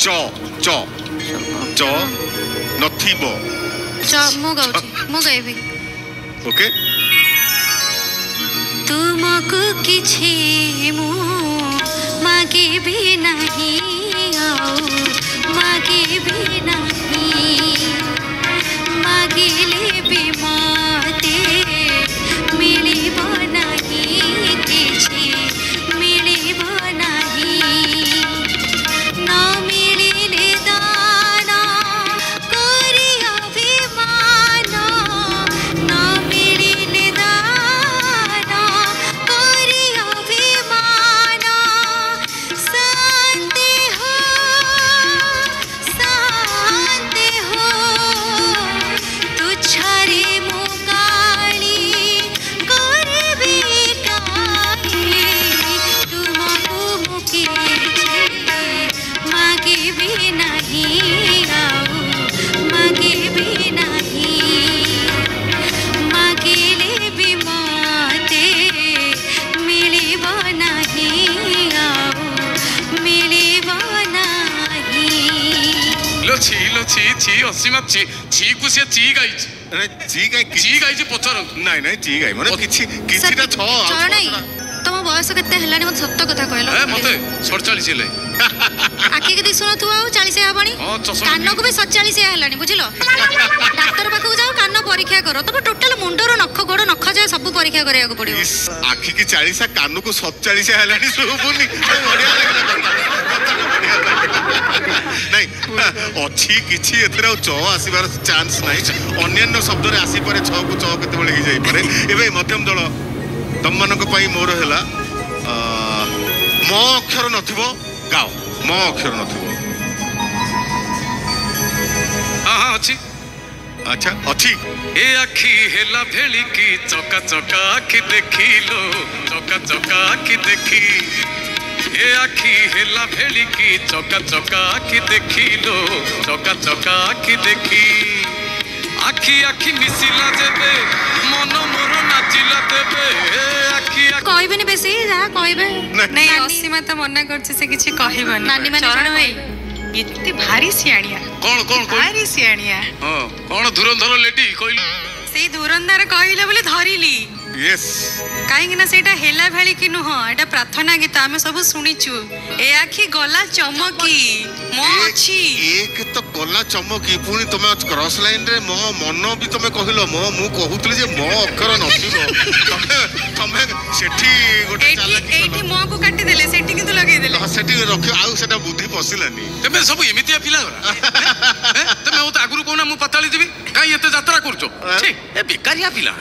च च च नथिब मु गाइबी ओके तुमको किछि मु मागिबी नहीं मागिबी नहीं मागिले भी मते मिलिब नहीं किछि मिलिब नहीं न मिलिले दान करी अभिमान न मिलिले दान करी अभिमान शांति हो तुझरे मुगाली करबी काहे तुमको मुके मागिबी नहीं मागिबी नहीं मागिले भी मते मिलिब नहीं मिलिब नहीं लो छी छी असीमा छी छी को से छी गाई अरे जी गाई पचर नहीं नहीं जी गाई माने किछिटा छ तुम बयस केते हलानी मत सत्य कथा कहलो ए मते 47 ले आखि के दिसुनो तू आउ 40 हेबानी कान को भी 47 हलानी बुझिलो डॉक्टर पाखु जाओ कान परीक्षा करो तब टोटल मुंडरो नख गोड़ नख जाय सब परीक्षा करिया को पड़ियो आखि की 40 कान को 47 हलानी सुबुनी बढ़िया लागला नहीं अच्छी किछि एथरा च आसीबार चांस नहीं अन्य शब्द रे आसी पारे छ को च केते बेले ही जाई पारे एबे मध्यम दल तम मानक पई मोर हैला म अक्षर नथिबो गाओ म अक्षर नथिबो हां अछि अच्छा अच्छी ए आखी हेला भेली की चका चका आखी देखिलो चका चका आखी देखी ए आखी हेला भेली की चका चका आखी देखिलो चका चका आखी देखी आखी आखी मिसिला जेबे मन मोर नाचिला तेबे ए आखी कहबेनी बेसी जा कहबे नहीं असीमा तो मना करछ से किछि कहबनी नानी माने चरण भाई एते भारी सियाणिया कौन कौन भारी सियाणिया हां कौन धुरंधर लेडी कहली से धुरंधर कहले बोले धरिली यस काहेकि ना सेटा हेला भेली कि नुह एटा प्रार्थना गीत आमे सब सुनिचु ए आखी गला चमकी मो अछि एक तो गला चमकी पुनी तमे क्रॉस लाइन रे मो मन भी तमे कहिलो मो मु कहउतली जे मो अक्षर नथिबो तमे सेठी गोटे चालाकी एठी मो को काटी देले सेठी किंतु लगे देले सेठी रखियो आउ सेटा बुद्धि पसिलानी तमे सब एमितिया पिला तमे ओ आगुरु कोना मु पताली दिबी काई एते यात्रा करछो छी ए बेकारिया पिला